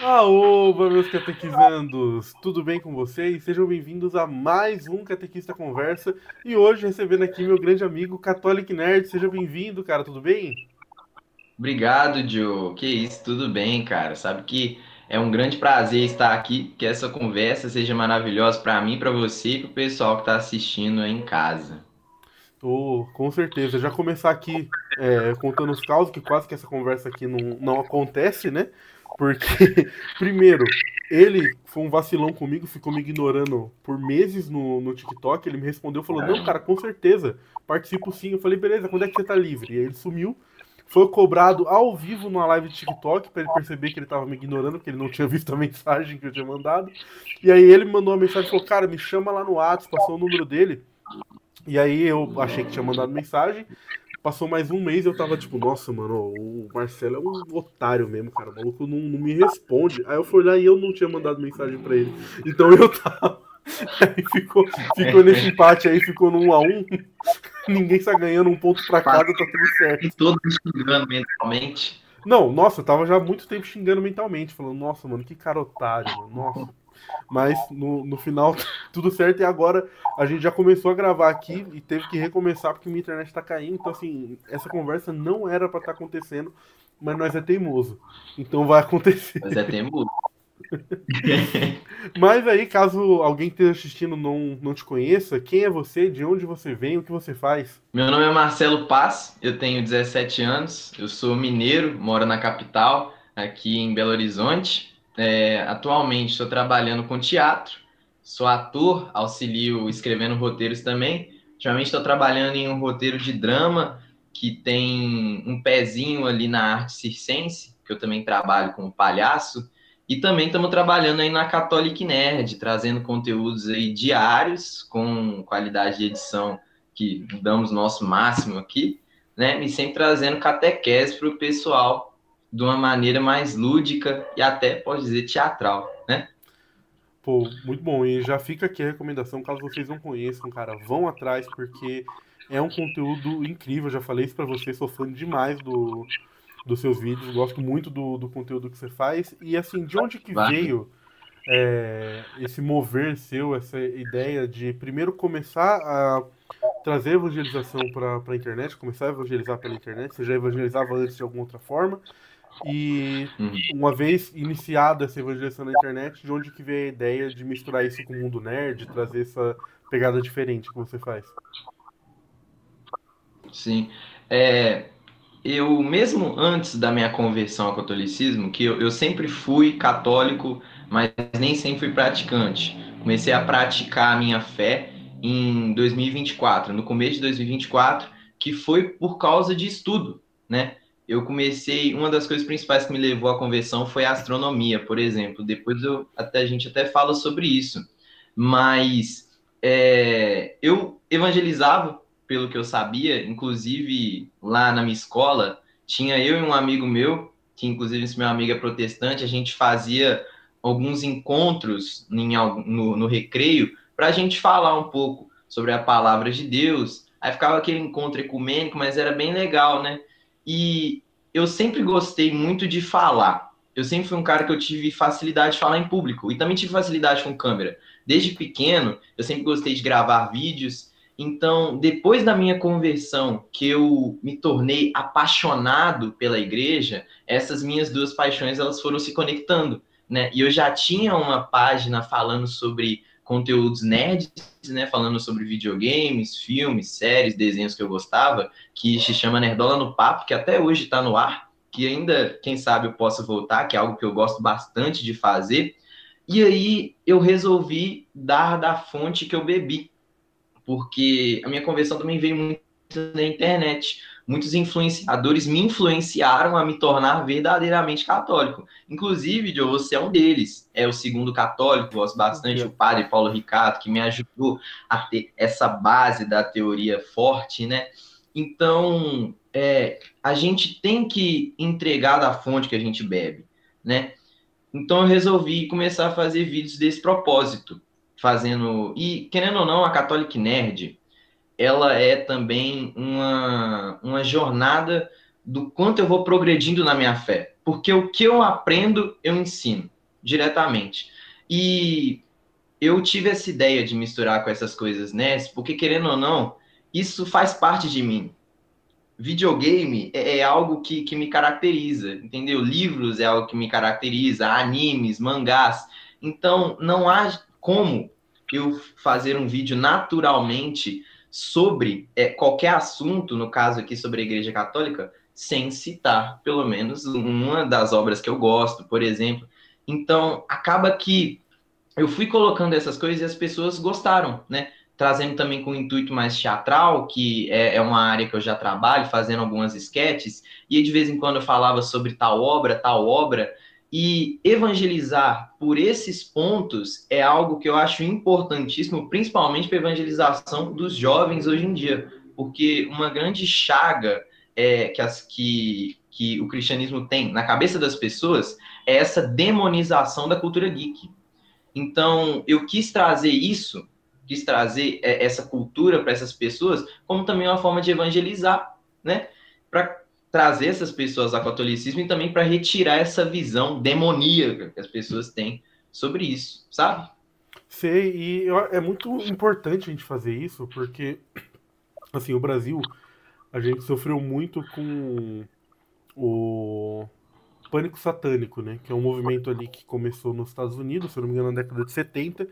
Aoba, meus catequizandos! Tudo bem com vocês? Sejam bem-vindos a mais um Catequista Conversa. E hoje recebendo aqui meu grande amigo Catholic Nerd. Seja bem-vindo, cara, tudo bem? Obrigado, Joe. Que isso, tudo bem, cara. Sabe que é um grande prazer estar aqui, que essa conversa seja maravilhosa para mim, para você e para o pessoal que está assistindo aí em casa. Tô, com certeza. Já começar aqui contando os causos, que quase que essa conversa aqui não acontece, né? Porque, primeiro, ele foi um vacilão comigo, ficou me ignorando por meses no TikTok. Ele me respondeu, falou: Não, Caramba. cara, com certeza, participo sim. Eu falei: Beleza, quando é que você tá livre? E aí ele sumiu. Foi cobrado ao vivo numa live de TikTok pra ele perceber que ele tava me ignorando, porque ele não tinha visto a mensagem que eu tinha mandado. E aí ele me mandou uma mensagem e falou: Cara, me chama lá no WhatsApp, passou o número dele. E aí eu achei que tinha mandado mensagem. Passou mais um mês e eu tava tipo, nossa, mano, o Marcelo é um otário mesmo, cara. O maluco não me responde. Aí eu fui olhar e eu não tinha mandado mensagem pra ele. Então eu tava. Aí ficou nesse empate aí, ficou no 1 a 1. Ninguém está ganhando um ponto pra cada, tá tudo Passei certo. todo me xingando mentalmente. Não, nossa, eu tava já há muito tempo xingando mentalmente, falando, nossa, mano, que cara otário, mano, nossa. Mas no final tudo certo e agora a gente já começou a gravar aqui e teve que recomeçar porque minha internet tá caindo. Então, assim, essa conversa não era pra estar acontecendo, mas nós é teimoso. Então vai acontecer. Mas é tempo. Mas aí, caso alguém que esteja assistindo não te conheça, quem é você, de onde você vem, o que você faz? Meu nome é Marcelo Paz, eu tenho 17 anos, eu sou mineiro, moro na capital, aqui em Belo Horizonte. Atualmente estou trabalhando com teatro, sou ator, auxilio escrevendo roteiros também. Ultimamente estou trabalhando em um roteiro de drama que tem um pezinho ali na arte circense, que eu também trabalho como palhaço. E também estamos trabalhando aí na Catholic Nerd, trazendo conteúdos aí diários com qualidade de edição que damos nosso máximo aqui, né? E sempre trazendo catequese para o pessoal de uma maneira mais lúdica e até, pode dizer, teatral, né? Pô, muito bom. E já fica aqui a recomendação, caso vocês não conheçam, cara, vão atrás, porque é um conteúdo incrível. Eu já falei isso pra vocês, sou fã demais dos seus vídeos, gosto muito do conteúdo que você faz. E assim, de onde que Vai. veio esse mover seu, essa ideia de primeiro começar a trazer evangelização para a internet, começar a evangelizar pela internet? Você já evangelizava antes de alguma outra forma? E Uhum. uma vez iniciada essa evangelização na internet, de onde que veio a ideia de misturar isso com o mundo nerd, trazer essa pegada diferente que você faz? Sim. É, eu, mesmo antes da minha conversão ao catolicismo, que eu sempre fui católico, mas nem sempre fui praticante. Comecei a praticar a minha fé em 2024, no começo de 2024, que foi por causa de estudo, né? Eu comecei, uma das coisas principais que me levou à conversão foi a astronomia, por exemplo. Depois a gente até fala sobre isso. Mas eu evangelizava pelo que eu sabia, inclusive lá na minha escola, tinha eu e um amigo meu, que inclusive esse meu amigo é protestante, a gente fazia alguns encontros no recreio para a gente falar um pouco sobre a palavra de Deus. Aí ficava aquele encontro ecumênico, mas era bem legal, né? E eu sempre gostei muito de falar. Eu sempre fui um cara que eu tive facilidade de falar em público e também tive facilidade com câmera. Desde pequeno, eu sempre gostei de gravar vídeos. Então, depois da minha conversão, que eu me tornei apaixonado pela igreja, essas minhas duas paixões elas foram se conectando, né? E eu já tinha uma página falando sobre conteúdos nerds, né? Falando sobre videogames, filmes, séries, desenhos que eu gostava, que se chama Nerdola no Papo, que até hoje está no ar, que ainda, quem sabe, eu possa voltar, que é algo que eu gosto bastante de fazer. E aí eu resolvi dar da fonte que eu bebi, porque a minha conversão também veio muito na internet. Muitos influenciadores me influenciaram a me tornar verdadeiramente católico. Inclusive, Joe, você é um deles. É o segundo católico, gosto bastante, o padre Paulo Ricardo, que me ajudou a ter essa base da teoria forte, né? Então, a gente tem que entregar da fonte que a gente bebe, né? Então eu resolvi começar a fazer vídeos desse propósito, fazendo. E querendo ou não, a Catholic Nerd, ela é também uma jornada do quanto eu vou progredindo na minha fé. Porque o que eu aprendo, eu ensino diretamente. E eu tive essa ideia de misturar com essas coisas, né? Porque, querendo ou não, isso faz parte de mim. Videogame é algo que me caracteriza, entendeu? Livros é algo que me caracteriza, animes, mangás. Então, não há como eu fazer um vídeo naturalmente sobre qualquer assunto, no caso aqui sobre a Igreja Católica, sem citar pelo menos uma das obras que eu gosto, por exemplo. Então, acaba que eu fui colocando essas coisas e as pessoas gostaram, né? Trazendo também com um intuito mais teatral, que é uma área que eu já trabalho, fazendo algumas esquetes, e de vez em quando eu falava sobre tal obra, e evangelizar por esses pontos é algo que eu acho importantíssimo, principalmente para a evangelização dos jovens hoje em dia, porque uma grande chaga que o cristianismo tem na cabeça das pessoas é essa demonização da cultura geek. Então, eu quis trazer isso, quis trazer essa cultura para essas pessoas, como também uma forma de evangelizar, né? Para trazer essas pessoas ao catolicismo e também para retirar essa visão demoníaca que as pessoas têm sobre isso, sabe? Sei, é muito importante a gente fazer isso, porque, assim, o Brasil, a gente sofreu muito com o Pânico Satânico, né? Que é um movimento ali que começou nos Estados Unidos, se eu não me engano, na década de 70,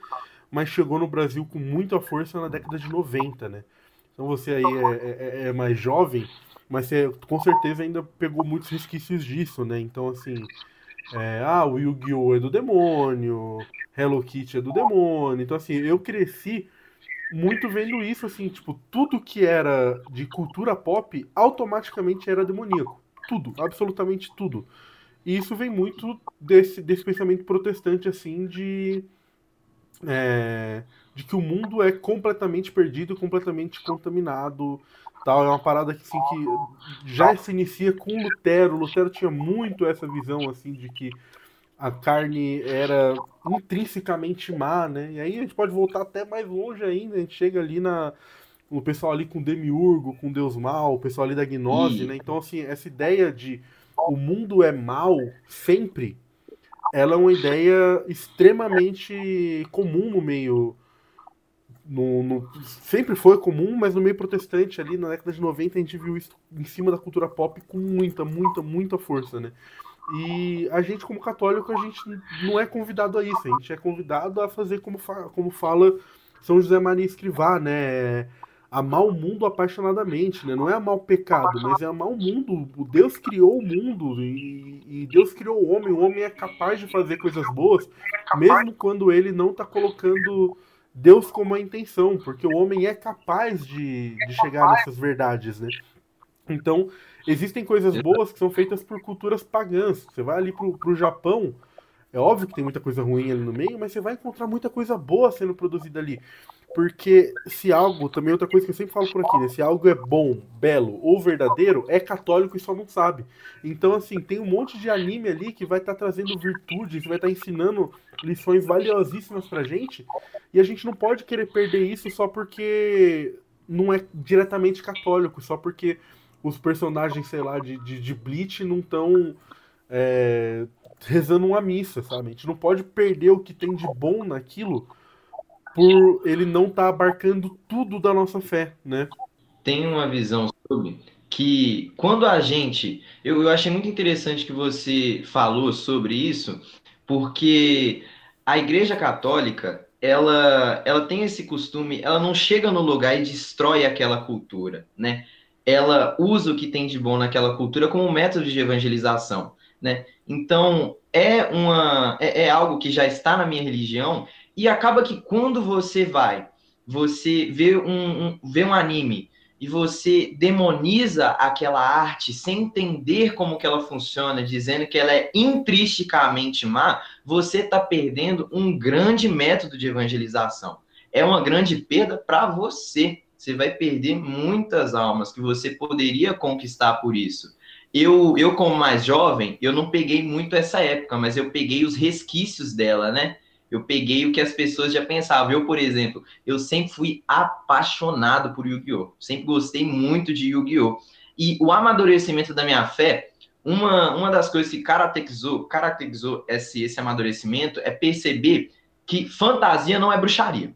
mas chegou no Brasil com muita força na década de 90, né? Então você aí é mais jovem, mas você com certeza ainda pegou muitos resquícios disso, né? Então, assim, o Yu-Gi-Oh! É do demônio, Hello Kitty é do demônio. Então, assim, eu cresci muito vendo isso, assim, tipo, tudo que era de cultura pop automaticamente era demoníaco. Tudo, absolutamente tudo. E isso vem muito desse pensamento protestante, assim, de que o mundo é completamente perdido, completamente contaminado, tal. É uma parada que, assim, que já se inicia com Lutero. Lutero tinha muito essa visão, assim, de que a carne era intrinsecamente má, né? E aí a gente pode voltar até mais longe ainda, a gente chega ali o pessoal ali com Demiurgo, com Deus Mal, o pessoal ali da Gnose, E né? Então, assim, essa ideia de o mundo é mal sempre, ela é uma ideia extremamente comum no meio. Sempre foi comum, mas no meio protestante ali na década de 90 a gente viu isso em cima da cultura pop com muita, muita, muita força, né? E a gente, como católico, a gente não é convidado a isso, a gente é convidado a fazer como fala São José Maria Escrivá, né? Amar o mundo apaixonadamente, né? Não é amar o pecado, mas é amar o mundo. O Deus criou o mundo e Deus criou o homem é capaz de fazer coisas boas, mesmo quando ele não está colocando Deus como a intenção, porque o homem é capaz de chegar nessas verdades, né? Então, existem coisas boas que são feitas por culturas pagãs. Você vai ali pro Japão, é óbvio que tem muita coisa ruim ali no meio, mas você vai encontrar muita coisa boa sendo produzida ali. Porque se algo, também outra coisa que eu sempre falo por aqui, né? Se algo é bom, belo ou verdadeiro, é católico e só não sabe. Então, assim, tem um monte de anime ali que vai estar trazendo virtudes, vai estar ensinando lições valiosíssimas pra gente, e a gente não pode querer perder isso só porque não é diretamente católico, só porque os personagens, sei lá, de Bleach não estão rezando uma missa, sabe? A gente não pode perder o que tem de bom naquilo por ele não estar abarcando tudo da nossa fé, né? tem uma visão sobre que quando a gente. Eu achei muito interessante que você falou sobre isso, porque a Igreja Católica. Ela tem esse costume, ela não chega no lugar e destrói aquela cultura, né? Ela usa o que tem de bom naquela cultura como um método de evangelização, né? Então, é algo que já está na minha religião e acaba que quando você vê um anime e você demoniza aquela arte sem entender como que ela funciona, dizendo que ela é intrinsecamente má, você está perdendo um grande método de evangelização. É uma grande perda para você. Você vai perder muitas almas que você poderia conquistar por isso. Como mais jovem, eu não peguei muito essa época, mas eu peguei os resquícios dela, né? Eu peguei o que as pessoas já pensavam. Eu, por exemplo, eu sempre fui apaixonado por Yu-Gi-Oh! Sempre gostei muito de Yu-Gi-Oh! E o amadurecimento da minha fé, uma das coisas que caracterizou esse amadurecimento é perceber que fantasia não é bruxaria.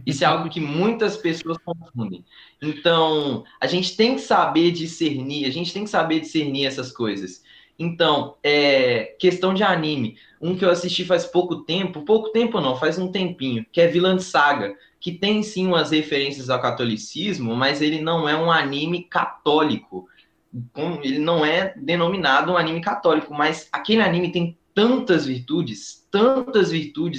Isso é algo que muitas pessoas confundem. Então, a gente tem que saber discernir essas coisas. Então, questão de anime. Um que eu assisti faz pouco tempo não, faz um tempinho, que é Vinland Saga, que tem sim umas referências ao catolicismo, mas ele não é um anime católico. Ele não é denominado um anime católico, mas aquele anime tem tantas virtudes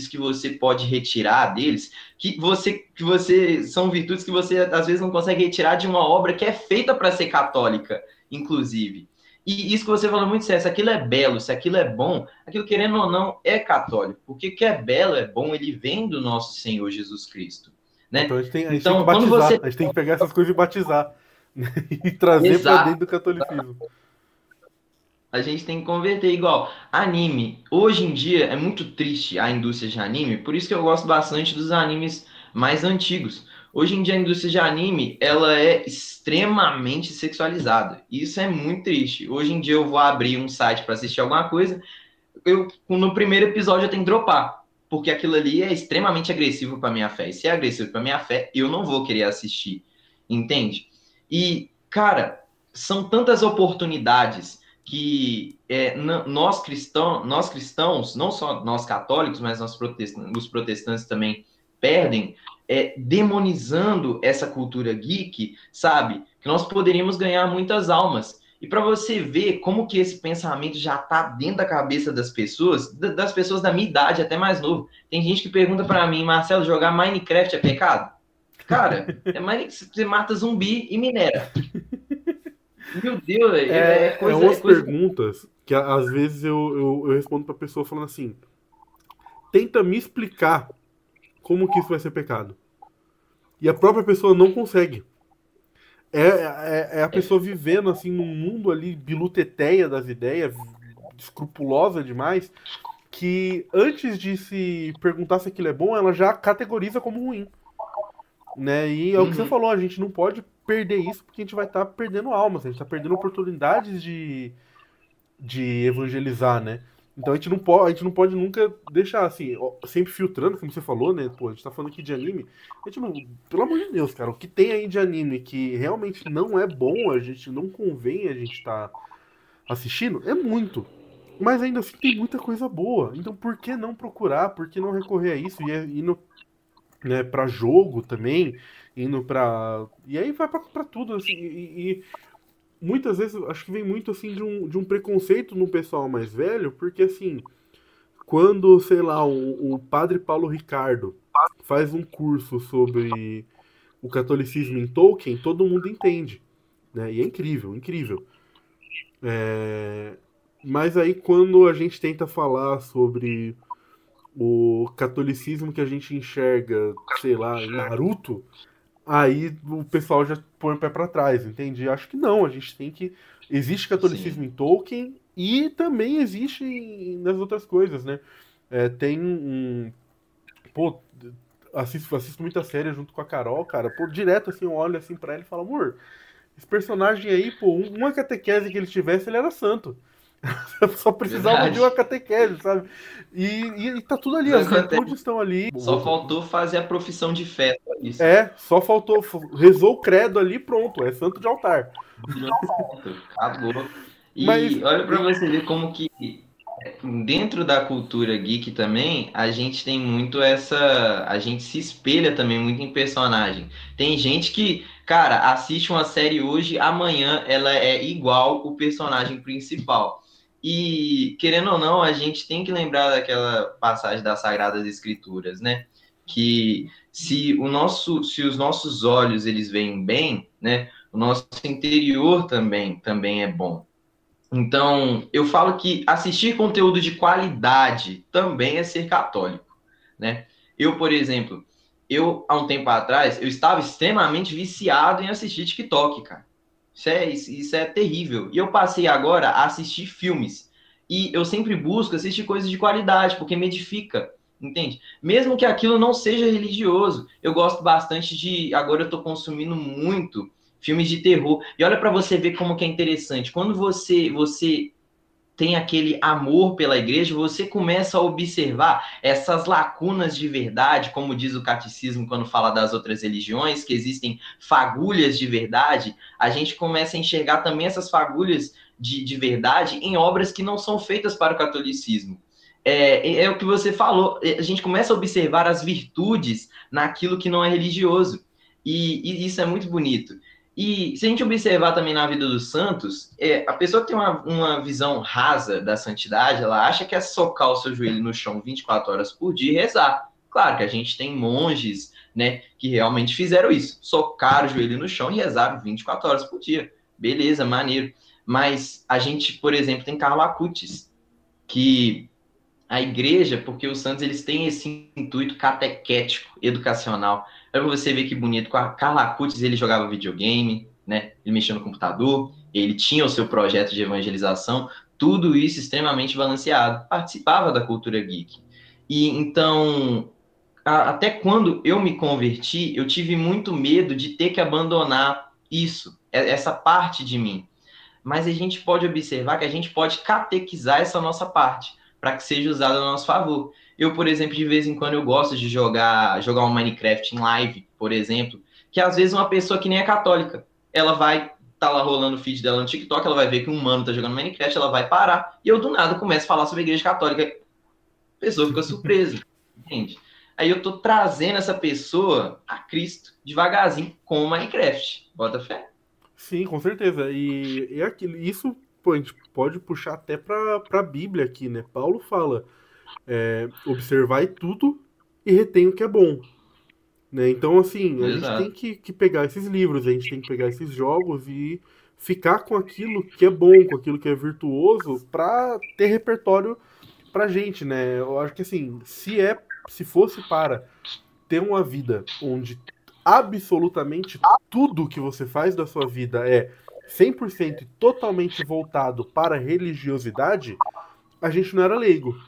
que você pode retirar deles, que você são virtudes que você às vezes não consegue retirar de uma obra que é feita para ser católica, inclusive. E isso que você falou muito sério, se aquilo é belo, se aquilo é bom, aquilo querendo ou não é católico, porque o que é belo, é bom, ele vem do nosso Senhor Jesus Cristo, né? Então a gente tem que Então, batizar, quando você... a gente tem que pegar essas coisas e batizar, né? E trazer para dentro do catolicismo. A gente tem que converter igual. Anime. Hoje em dia é muito triste a indústria de anime, por isso que eu gosto bastante dos animes mais antigos. Hoje em dia a indústria de anime, ela é extremamente sexualizada. Isso é muito triste. Hoje em dia eu vou abrir um site para assistir alguma coisa, no primeiro episódio eu tenho que dropar, porque aquilo ali é extremamente agressivo para minha fé. E se é agressivo para minha fé, eu não vou querer assistir. Entende? E, cara, são tantas oportunidades que nós cristãos, não só nós católicos, mas os protestantes também perdem, demonizando essa cultura geek, sabe? Que nós poderíamos ganhar muitas almas. E para você ver como que esse pensamento já está dentro da cabeça das pessoas da minha idade, até mais novo. Tem gente que pergunta para mim, Marcelo, jogar Minecraft é pecado? Cara, você mata zumbi e minera. Meu Deus, umas perguntas que às vezes eu respondo pra pessoa falando assim: tenta me explicar como que isso vai ser pecado. E a própria pessoa não consegue. É a pessoa vivendo assim num mundo ali biluteteia das ideias, escrupulosa demais, que antes de se perguntar se aquilo é bom, ela já categoriza como ruim. Né? E é o que você falou, a gente não pode perder isso porque a gente vai estar perdendo almas, a gente está perdendo oportunidades de evangelizar, né? Então a gente não pode nunca deixar assim, sempre filtrando, como você falou, né? Pô, a gente tá falando aqui de anime, a gente não, pelo amor de Deus, cara, o que tem aí de anime que realmente não é bom, a gente não convém a gente tá assistindo, é muito. Mas ainda assim tem muita coisa boa. Então por que não procurar? Por que não recorrer a isso? E no, né, para jogo também, indo para e aí vai para tudo assim e muitas vezes acho que vem muito assim de um preconceito no pessoal mais velho, porque assim, quando, sei lá, o padre Paulo Ricardo faz um curso sobre o catolicismo em Tolkien, todo mundo entende, né? E é incrível, incrível. Mas aí quando a gente tenta falar sobre o catolicismo que a gente enxerga, sei lá, em Naruto, aí o pessoal já põe o pé pra trás, entende? Acho que não, a gente tem que. Existe catolicismo Sim. em Tolkien e também existe nas outras coisas, né? Tem um. Pô, assisto muita série junto com a Carol, cara. Pô, direto assim, eu olho assim pra ela e falo, amor, esse personagem aí, pô, uma catequese que ele tivesse, ele era santo. Só precisava de uma Verdade. catequese, sabe? E tá tudo ali, Não as acontece. virtudes estão ali. Só faltou fazer a profissão de fé, só isso. Só faltou, rezou o credo ali, pronto, é santo de altar. Virou certo, acabou. Mas, E olha para você ver como que dentro da cultura geek também, a gente tem muito a gente se espelha também muito em personagem. Tem gente que, cara, assiste uma série hoje, amanhã ela é igual o personagem principal. E, querendo ou não, a gente tem que lembrar daquela passagem das Sagradas Escrituras, né? Que se os nossos olhos eles veem bem, né? O nosso interior também é bom. Então, eu falo que assistir conteúdo de qualidade também é ser católico, né? Eu, por exemplo, há um tempo atrás, eu estava extremamente viciado em assistir TikTok, cara. Isso é terrível. E eu passei agora a assistir filmes. E eu sempre busco assistir coisas de qualidade, porque me edifica, entende? Mesmo que aquilo não seja religioso. Eu gosto bastante de... Agora eu estou consumindo muito filmes de terror. E olha para você ver como que é interessante. Quando você tem aquele amor pela igreja, você começa a observar essas lacunas de verdade, como diz o catecismo quando fala das outras religiões, que existem fagulhas de verdade, a gente começa a enxergar também essas fagulhas de verdade em obras que não são feitas para o catolicismo. É o que você falou, a gente começa a observar as virtudes naquilo que não é religioso, e isso é muito bonito. E se a gente observar também na vida dos santos, a pessoa que tem uma visão rasa da santidade, ela acha que é socar o seu joelho no chão 24 horas por dia e rezar. Claro que a gente tem monges, né, que realmente fizeram isso, socaram o joelho no chão e rezaram 24 horas por dia. Beleza, maneiro. Mas a gente, por exemplo, tem Carlo Acutis, que a igreja, porque os santos eles têm esse intuito catequético, educacional. Aí você vê que bonito, com a Carla Acutis ele jogava videogame, né? Ele mexia no computador, ele tinha o seu projeto de evangelização, tudo isso extremamente balanceado, participava da cultura geek. E então, até quando eu me converti, eu tive muito medo de ter que abandonar isso, essa parte de mim. Mas a gente pode observar que a gente pode catequizar essa nossa parte para que seja usada a nosso favor. Eu, por exemplo, de vez em quando eu gosto de jogar um Minecraft em live, por exemplo, que às vezes uma pessoa que nem é católica, ela vai tá lá rolando o feed dela no TikTok, ela vai ver que um mano tá jogando Minecraft, ela vai parar, e eu do nada começo a falar sobre a igreja católica. A pessoa fica surpresa, entende? Aí eu tô trazendo essa pessoa a Cristo devagarzinho com o Minecraft. Bota fé. Sim, com certeza. E é aquilo, isso, pô, a gente pode puxar até pra Bíblia aqui, né? Paulo fala, observai tudo e retém o que é bom. Né? Então, assim, a gente tem Exato. que pegar esses livros, a gente tem que pegar esses jogos e ficar com aquilo que é bom, com aquilo que é virtuoso, pra ter repertório pra gente, né? Eu acho que, assim, se fosse para ter uma vida onde absolutamente tudo que você faz da sua vida é 100% e totalmente voltado para a religiosidade, a gente não era leigo.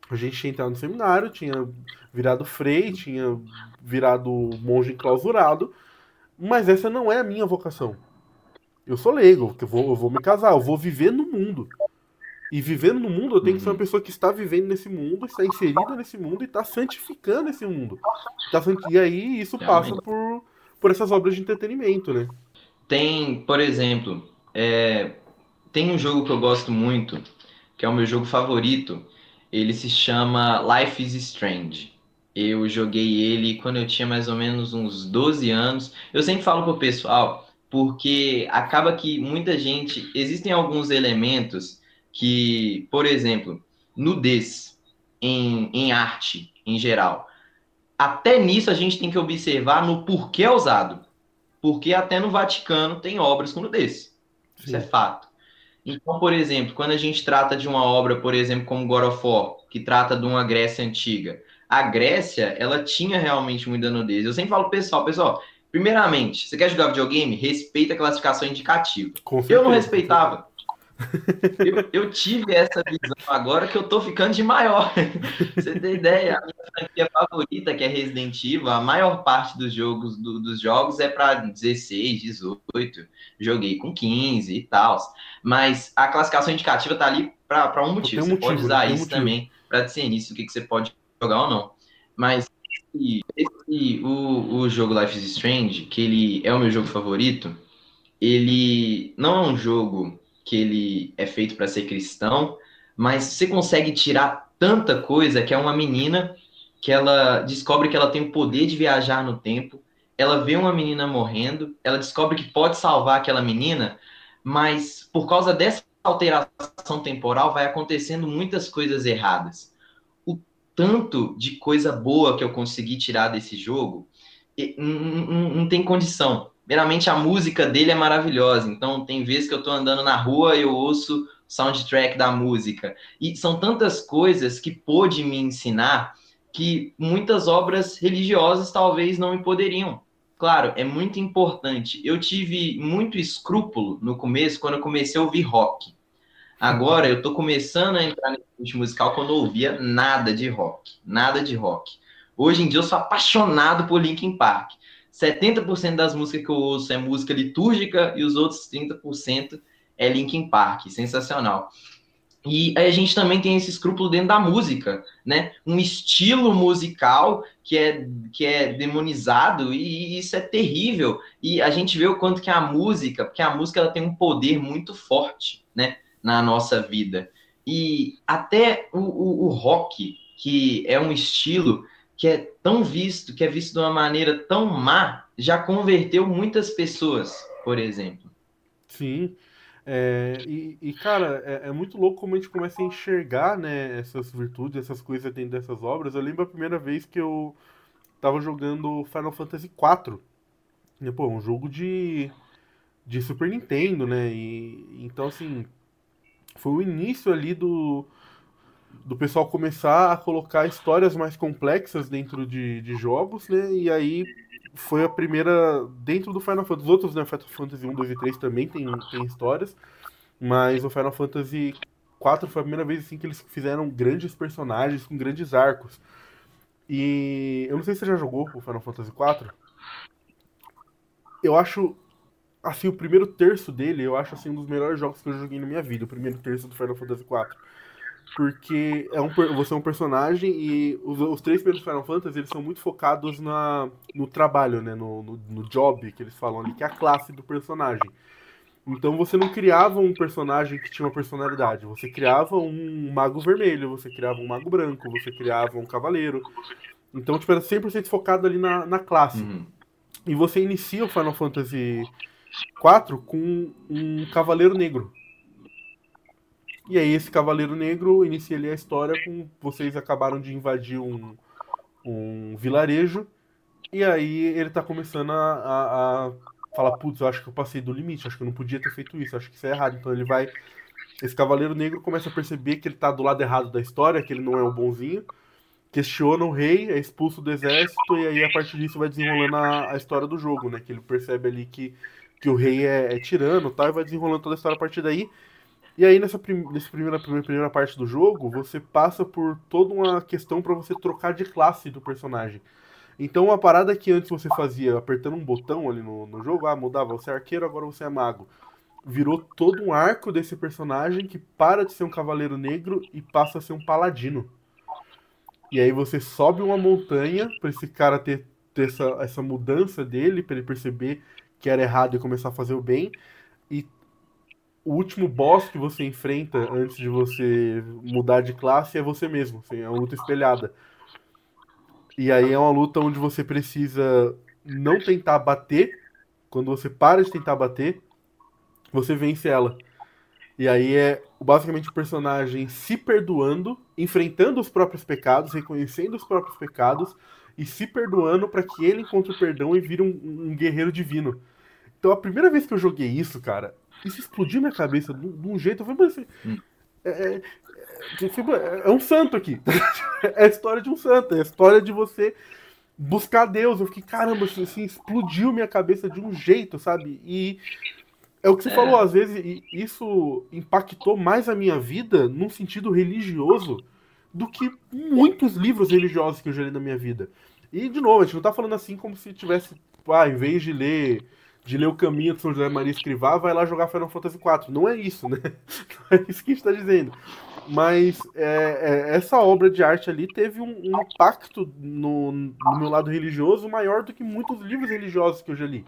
A gente tinha entrado no seminário, tinha virado frei, tinha virado monge enclausurado, mas essa não é a minha vocação. Eu sou leigo, eu vou me casar, eu vou viver no mundo. E vivendo no mundo, eu tenho que ser uma Uhum. pessoa que está vivendo nesse mundo, está inserida nesse mundo e está santificando esse mundo. E aí isso passa Realmente. por essas obras de entretenimento, né? Tem, por exemplo, tem um jogo que eu gosto muito, que é o meu jogo favorito. Ele se chama Life is Strange. Eu joguei ele quando eu tinha mais ou menos uns 12 anos. Eu sempre falo pro pessoal, porque acaba que muita gente. Existem alguns elementos que, por exemplo, nudez em arte em geral. Até nisso a gente tem que observar no porquê é usado. Porque até no Vaticano tem obras com nudez. Isso é Sim. fato. Então, por exemplo, quando a gente trata de uma obra, por exemplo, como God of War, que trata de uma Grécia antiga, a Grécia, ela tinha realmente muita nudez. Eu sempre falo pro pessoal, primeiramente, você quer jogar videogame? Respeita a classificação indicativa. Com Eu não certeza, com certeza. respeitava. Eu tive essa visão agora que eu tô ficando de maior. Você tem ideia? A minha franquia favorita, que é Resident Evil, a maior parte dos jogos, dos jogos é para 16, 18. Joguei com 15 e tal. Mas a classificação indicativa tá ali para um Só tem motivo. um Você pode motivo, né? usar Tem um isso motivo. também para discernir se o que você pode jogar ou não. Mas o jogo Life is Strange, que ele é o meu jogo favorito, ele não é um jogo que ele é feito para ser cristão, mas você consegue tirar tanta coisa que é uma menina que ela descobre que ela tem o poder de viajar no tempo, ela vê uma menina morrendo, ela descobre que pode salvar aquela menina, mas por causa dessa alteração temporal vai acontecendo muitas coisas erradas. O tanto de coisa boa que eu consegui tirar desse jogo não tem condição. Primeiramente, a música dele é maravilhosa. Então, tem vezes que eu tô andando na rua e eu ouço o soundtrack da música. E são tantas coisas que pôde me ensinar que muitas obras religiosas talvez não me poderiam. Claro, é muito importante. Eu tive muito escrúpulo no começo, quando eu comecei a ouvir rock. Agora eu tô começando a entrar nesse ritmo musical quando eu ouvia nada de rock, nada de rock. Hoje em dia eu sou apaixonado por Linkin Park. 70% das músicas que eu ouço é música litúrgica e os outros 30% é Linkin Park. Sensacional. E a gente também tem esse escrúpulo dentro da música, né? Um estilo musical que é demonizado e isso é terrível. E a gente vê o quanto que porque a música ela tem um poder muito forte, né? Na nossa vida. E até o rock, que é um estilo que é tão visto, que é visto de uma maneira tão má, já converteu muitas pessoas, por exemplo. Sim. Cara, é muito louco como a gente começa a enxergar, né, essas virtudes, essas coisas dentro dessas obras. Eu lembro a primeira vez que eu tava jogando Final Fantasy IV. E, pô, um jogo de Super Nintendo, né? Então, assim, foi o início ali do pessoal começar a colocar histórias mais complexas dentro de jogos, né? E aí foi a primeira dentro do Final Fantasy. Os outros, né? Final Fantasy 1, 2 e 3 também tem histórias, mas o Final Fantasy 4 foi a primeira vez assim que eles fizeram grandes personagens com grandes arcos. E eu não sei se você já jogou o Final Fantasy 4. Eu acho assim o primeiro terço dele, eu acho assim um dos melhores jogos que eu joguei na minha vida, o primeiro terço do Final Fantasy 4. Porque você é um personagem e os três primeiros Final Fantasy eles são muito focados no trabalho, né? No job que eles falam ali, que é a classe do personagem. Então você não criava um personagem que tinha uma personalidade, você criava um mago vermelho, você criava um mago branco, você criava um cavaleiro. Então, tipo, era 100% focado ali na classe. Uhum. E você inicia o Final Fantasy 4 com um cavaleiro negro. E aí esse Cavaleiro Negro inicia ali a história com vocês acabaram de invadir um vilarejo, e aí ele tá começando a falar, putz, eu acho que eu passei do limite, acho que eu não podia ter feito isso, acho que isso é errado. Então ele vai. Esse Cavaleiro Negro começa a perceber que ele tá do lado errado da história, que ele não é o bonzinho, questiona o rei, é expulso do exército, e aí a partir disso vai desenrolando a história do jogo, né? Que ele percebe ali que o rei é tirano e tal, e vai desenrolando toda a história a partir daí. E aí, nessa primeira parte do jogo, você passa por toda uma questão para você trocar de classe do personagem. Então, uma parada que antes você fazia apertando um botão ali no jogo, mudava, você é arqueiro, agora você é mago. Virou todo um arco desse personagem que para de ser um cavaleiro negro e passa a ser um paladino. E aí você sobe uma montanha para esse cara ter essa mudança dele, para ele perceber que era errado e começar a fazer o bem. E o último boss que você enfrenta antes de você mudar de classe é você mesmo. Assim, é uma luta espelhada. E aí é uma luta onde você precisa não tentar bater. Quando você para de tentar bater, você vence ela. E aí é basicamente o personagem se perdoando, enfrentando os próprios pecados, reconhecendo os próprios pecados e se perdoando para que ele encontre o perdão e vire um guerreiro divino. Então a primeira vez que eu joguei isso, cara, isso explodiu minha cabeça de um jeito. Eu falei, mas assim, Hum. é, é um santo aqui. É a história de um santo, é a história de você buscar Deus. Eu fiquei, caramba, assim, explodiu minha cabeça de um jeito, sabe? E é o que você falou, É. às vezes isso impactou mais a minha vida num sentido religioso do que muitos livros religiosos que eu já li na minha vida. E, de novo, a gente não tá falando assim como se tivesse, em vez de ler o Caminho de São José Maria Escrivá, vai lá jogar Final Fantasy IV. Não é isso, né? Não é isso que a gente tá dizendo. Mas essa obra de arte ali teve um impacto no meu lado religioso maior do que muitos livros religiosos que eu já li.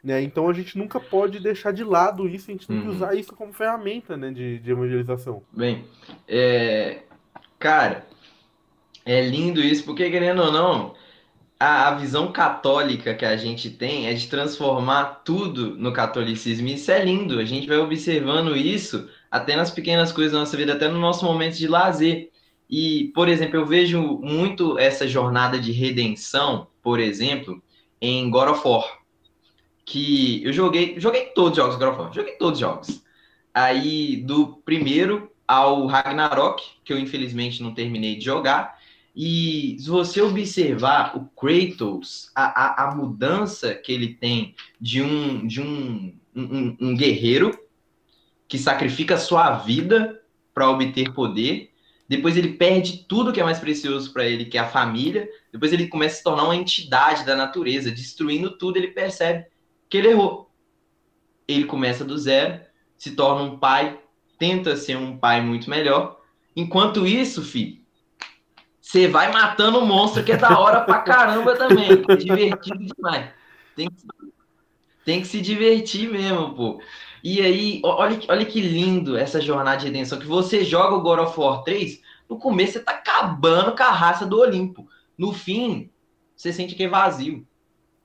Né? Então a gente nunca pode deixar de lado isso, a gente tem que Uhum. usar isso como ferramenta, né, de evangelização. Bem, cara, é lindo isso, porque querendo ou não, a visão católica que a gente tem é de transformar tudo no catolicismo. E isso é lindo, a gente vai observando isso até nas pequenas coisas da nossa vida, até no nosso momento de lazer. E, por exemplo, eu vejo muito essa jornada de redenção, por exemplo, em God of War, que eu joguei todos os jogos de God of War, joguei todos os jogos. Aí, do primeiro ao Ragnarok, que eu infelizmente não terminei de jogar. E se você observar o Kratos, a mudança que ele tem de um guerreiro que sacrifica sua vida para obter poder, depois ele perde tudo que é mais precioso para ele, que é a família, depois ele começa a se tornar uma entidade da natureza, destruindo tudo, ele percebe que ele errou. Ele começa do zero, se torna um pai, tenta ser um pai muito melhor. Enquanto isso, filho, você vai matando o monstro, que é da hora pra caramba também. É divertido demais. Tem que, tem que se divertir mesmo, pô. E aí, olha que lindo essa jornada de redenção. Que você joga o God of War 3, no começo você tá acabando com a raça do Olimpo. No fim, você sente que é vazio.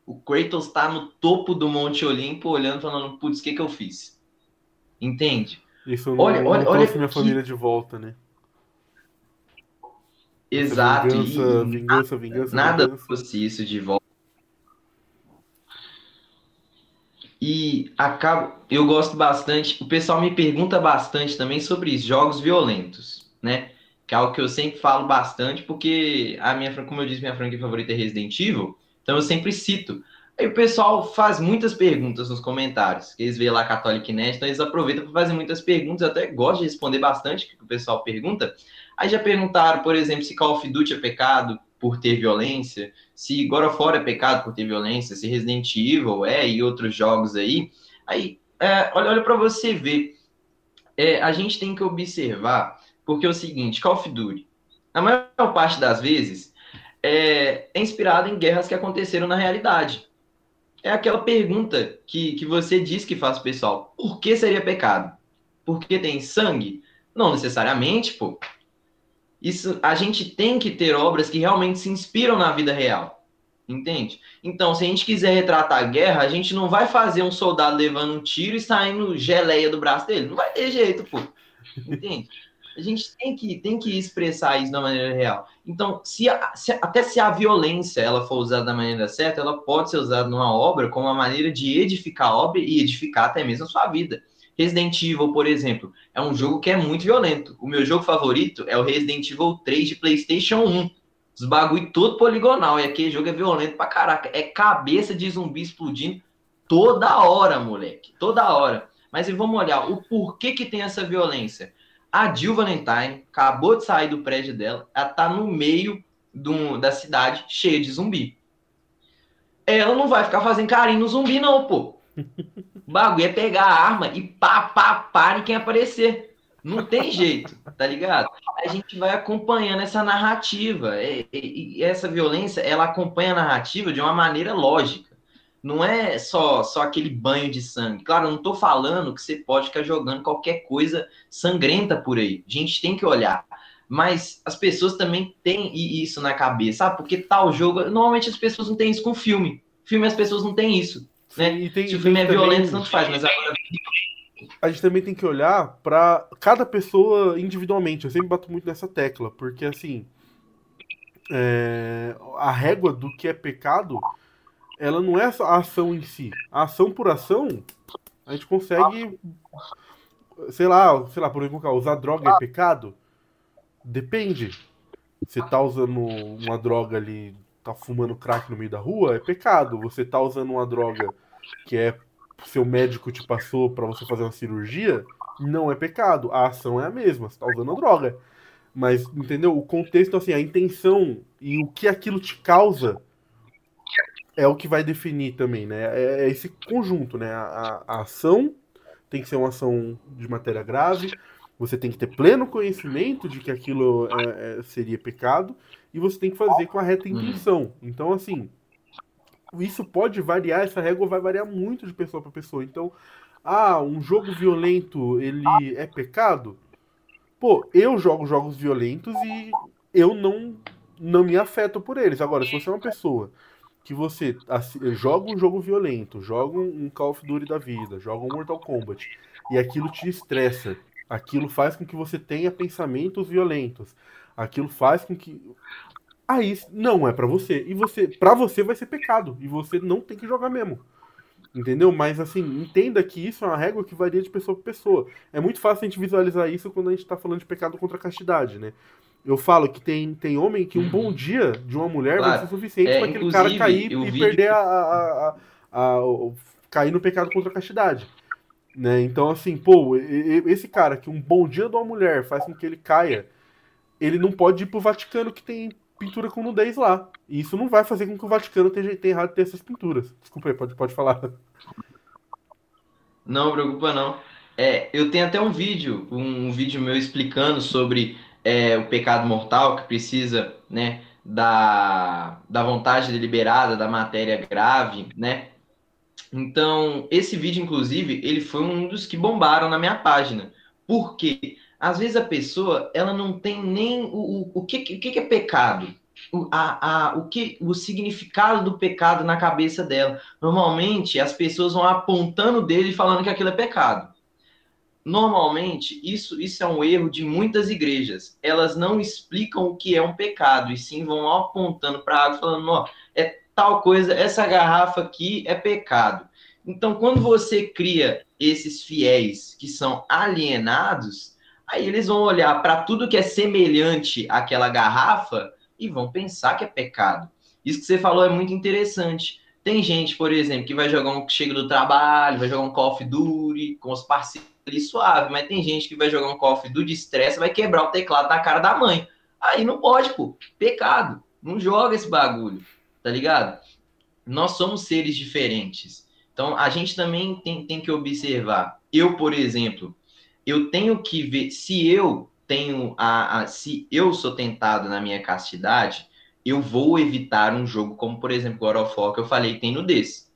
O Kratos tá no topo do Monte Olimpo, olhando, falando, putz, o que eu fiz? Entende? Isso não Olha trouxe minha que... família de volta, né? Essa Exato, vingança, e vingança, vingança, nada vingança. trouxe isso de volta. E acabo, eu gosto bastante, o pessoal me pergunta bastante também sobre isso, jogos violentos, né? Que é algo que eu sempre falo bastante, porque como eu disse, minha franquia favorita é Resident Evil, então eu sempre cito. Aí o pessoal faz muitas perguntas nos comentários, que eles veem lá Catholic Net, então eles aproveitam para fazer muitas perguntas, eu até gosto de responder bastante o que o pessoal pergunta. Aí já perguntaram, por exemplo, se Call of Duty é pecado por ter violência, se God of War é pecado por ter violência, se Resident Evil e outros jogos aí. Aí, olha para você ver. A gente tem que observar, porque é o seguinte, Call of Duty, a maior parte das vezes, é inspirado em guerras que aconteceram na realidade. É aquela pergunta que você diz que faz, pessoal. Por que seria pecado? Porque tem sangue? Não necessariamente, pô. Isso, a gente tem que ter obras que realmente se inspiram na vida real, entende? Então, se a gente quiser retratar a guerra, a gente não vai fazer um soldado levando um tiro e saindo geleia do braço dele. Não vai ter jeito, pô. Entende? A gente tem que expressar isso da maneira real. Então, até se a violência ela for usada da maneira certa, ela pode ser usada numa obra como uma maneira de edificar a obra e edificar até mesmo a sua vida. Resident Evil, por exemplo, é um jogo que é muito violento. O meu jogo favorito é o Resident Evil 3 de PlayStation 1. Os bagulho todo poligonal. E aquele jogo é violento pra caraca. É cabeça de zumbi explodindo toda hora, moleque. Toda hora. Mas vamos olhar o porquê que tem essa violência. A Jill Valentine acabou de sair do prédio dela. Ela tá no meio da cidade cheia de zumbi. Ela não vai ficar fazendo carinho no zumbi, não, pô. O bagulho é pegar a arma e pá em quem aparecer. Não tem jeito, tá ligado? A gente vai acompanhando essa narrativa. E essa violência, ela acompanha a narrativa de uma maneira lógica. Não é só aquele banho de sangue. Claro, eu não tô falando que você pode ficar jogando qualquer coisa sangrenta por aí. A gente tem que olhar. Mas as pessoas também têm isso na cabeça. Sabe? Porque tal jogo... Normalmente as pessoas não têm isso com filme. Filme as pessoas não têm isso. Né? Sim, Se o filme é também, violento, tanto faz, mas agora... A gente também tem que olhar pra cada pessoa individualmente. Eu sempre bato muito nessa tecla, porque assim, a régua do que é pecado, ela não é só a ação em si. A ação por ação, a gente consegue, sei lá, por exemplo, usar droga é pecado? Depende. Você tá usando uma droga ali, tá fumando crack no meio da rua, é pecado. Você tá usando uma droga que seu médico te passou pra você fazer uma cirurgia, não é pecado. A ação é a mesma, você tá usando a droga. Mas, entendeu? O contexto, assim, a intenção e o que aquilo te causa é o que vai definir também, né? É esse conjunto, né? A ação tem que ser uma ação de matéria grave, você tem que ter pleno conhecimento de que aquilo seria pecado, e você tem que fazer com a reta intenção. Então, assim, isso pode variar, essa régua vai variar muito de pessoa para pessoa. Então, um jogo violento, ele é pecado? Pô, eu jogo jogos violentos e eu não me afeto por eles. Agora, se você é uma pessoa que você joga um jogo violento, joga um Call of Duty da vida, joga um Mortal Kombat, e aquilo te estressa, aquilo faz com que você tenha pensamentos violentos, aquilo faz com que... Aí não é pra você. E para você vai ser pecado. E você não tem que jogar mesmo. Entendeu? Mas assim, entenda que isso é uma régua que varia de pessoa para pessoa. É muito fácil a gente visualizar isso quando a gente tá falando de pecado contra a castidade, né? Eu falo que tem homem que um bom dia de uma mulher vai ser Claro. suficiente para aquele cara Inclusive, cair eu e vi perder cair no pecado contra a castidade. Né? Então, assim, pô, esse cara que um bom dia de uma mulher faz com que ele caia ele não pode ir pro Vaticano que tem pintura com nudez lá. E isso não vai fazer com que o Vaticano tenha errado de ter essas pinturas. Desculpa aí, pode falar. Não, preocupa não. Eu tenho até um vídeo meu explicando sobre o pecado mortal que precisa, né, da vontade deliberada, da matéria grave, né? Então, esse vídeo, inclusive, ele foi um dos que bombaram na minha página. Por quê? Às vezes a pessoa, ela não tem nem o que é pecado. O significado do pecado na cabeça dela. Normalmente, as pessoas vão apontando dele e falando que aquilo é pecado. Normalmente, isso é um erro de muitas igrejas. Elas não explicam o que é um pecado, e sim vão apontando para a água, falando, ó, é tal coisa, essa garrafa aqui é pecado. Então, quando você cria esses fiéis que são alienados, aí eles vão olhar para tudo que é semelhante àquela garrafa e vão pensar que é pecado. Isso que você falou é muito interessante. Tem gente, por exemplo, que vai jogar chega do trabalho, vai jogar um Call of Duty com os parceiros ali suave, mas tem gente que vai jogar um Call of Duty de estresse, vai quebrar o teclado na cara da mãe. Aí não pode, pô. Pecado. Não joga esse bagulho, tá ligado? Nós somos seres diferentes. Então a gente também tem que observar. Eu, por exemplo, eu tenho que ver se eu tenho se eu sou tentado na minha castidade, eu vou evitar um jogo como, por exemplo, God of War, que eu falei, tem nudez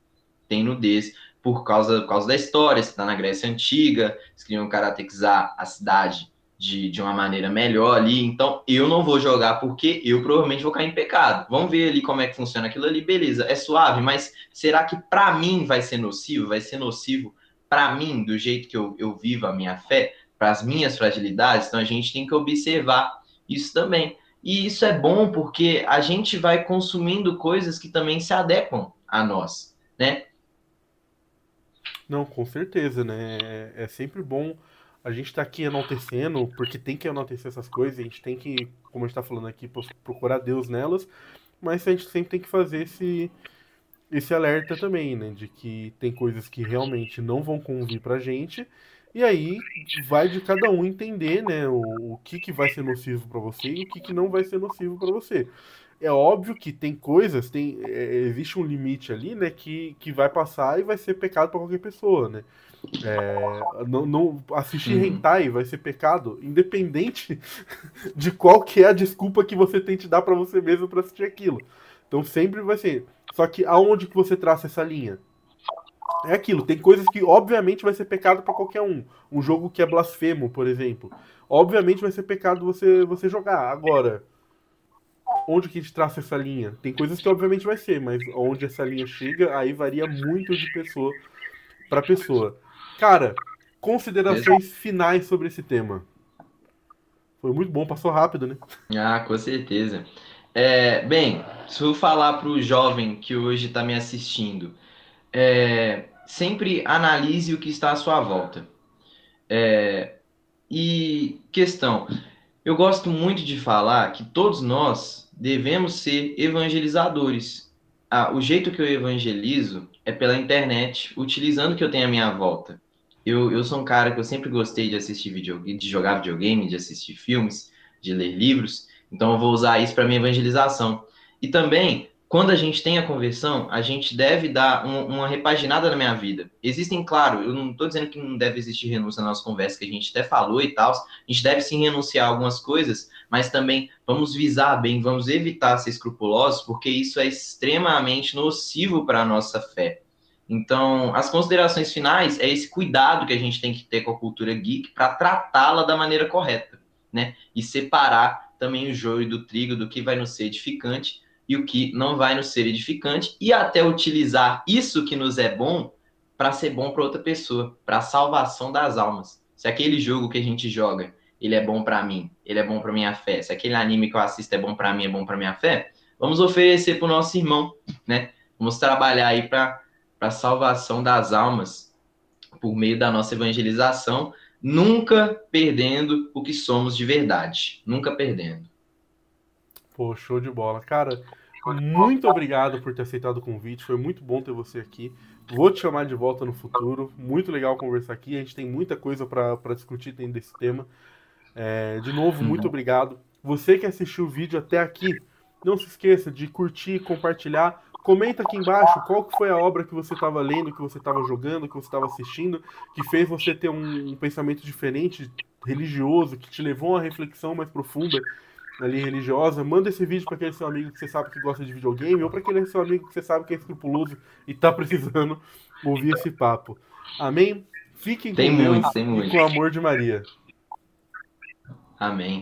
por causa da história, você está na Grécia Antiga, eles queriam caracterizar a cidade de uma maneira melhor ali, então eu não vou jogar porque eu provavelmente vou cair em pecado. Vamos ver ali como é que funciona aquilo ali, beleza, é suave, mas será que para mim vai ser nocivo? Vai ser nocivo para mim, do jeito que eu vivo a minha fé, para as minhas fragilidades? Então a gente tem que observar isso também. E isso é bom porque a gente vai consumindo coisas que também se adequam a nós, né? Não, com certeza, né? É sempre bom a gente estar aqui enaltecendo, porque tem que enaltecer essas coisas, a gente tem que, como a gente está falando aqui, procurar Deus nelas, mas a gente sempre tem que fazer esse alerta também, né? De que tem coisas que realmente não vão convir pra gente, e aí vai de cada um entender, né? O que vai ser nocivo pra você e o que não vai ser nocivo pra você. É óbvio que tem coisas, existe um limite ali, né? Que vai passar e vai ser pecado pra qualquer pessoa, né? Não, assistir Uhum. hentai vai ser pecado, independente de qual que é a desculpa que você tem que dar pra você mesmo pra assistir aquilo. Então sempre vai ser. Só que aonde que você traça essa linha? É aquilo, tem coisas que obviamente vai ser pecado pra qualquer um. Um jogo que é blasfemo, por exemplo. Obviamente vai ser pecado você jogar. Agora, onde que a gente traça essa linha? Tem coisas que obviamente vai ser, mas onde essa linha chega, aí varia muito de pessoa pra pessoa. Cara, considerações finais sobre esse tema. Foi muito bom, passou rápido, né? Ah, com certeza. Bem, se eu falar para o jovem que hoje está me assistindo, sempre analise o que está à sua volta. E questão, eu gosto muito de falar que todos nós devemos ser evangelizadores. O jeito que eu evangelizo é pela internet, utilizando o que eu tenho à minha volta. Eu sou um cara que eu sempre gostei de assistir videogame, de jogar videogame, de assistir filmes, de ler livros. Então eu vou usar isso para minha evangelização. E também, quando a gente tem a conversão, a gente deve dar uma repaginada na minha vida. Existem, claro, eu não estou dizendo que não deve existir renúncia na nossa conversa, que a gente até falou e tal. A gente deve sim renunciar a algumas coisas, mas também vamos visar bem, vamos evitar ser escrupulosos, porque isso é extremamente nocivo para a nossa fé. Então, as considerações finais é esse cuidado que a gente tem que ter com a cultura geek para tratá-la da maneira correta, né? E separar também o joio do trigo, do que vai nos ser edificante e o que não vai nos ser edificante, e até utilizar isso que nos é bom para ser bom para outra pessoa, para a salvação das almas. Se aquele jogo que a gente joga, ele é bom para mim, ele é bom para minha fé, se aquele anime que eu assisto é bom para mim, é bom para minha fé, vamos oferecer para o nosso irmão, né? Vamos trabalhar aí para a salvação das almas por meio da nossa evangelização, nunca perdendo o que somos de verdade, nunca perdendo. Pô, show de bola. Cara, muito obrigado por ter aceitado o convite. Foi muito bom ter você aqui. Vou te chamar de volta no futuro. Muito legal conversar aqui. A gente tem muita coisa para discutir dentro desse tema. De novo, muito obrigado. Você que assistiu o vídeo até aqui, não se esqueça de curtir, compartilhar. Comenta aqui embaixo qual que foi a obra que você estava lendo, que você estava jogando, que você estava assistindo, que fez você ter um pensamento diferente, religioso, que te levou a uma reflexão mais profunda ali religiosa. Manda esse vídeo para aquele seu amigo que você sabe que gosta de videogame, ou para aquele seu amigo que você sabe que é escrupuloso e tá precisando ouvir esse papo. Amém? Fiquem Tem com Deus muito, tem e muito. com o amor de Maria. Amém.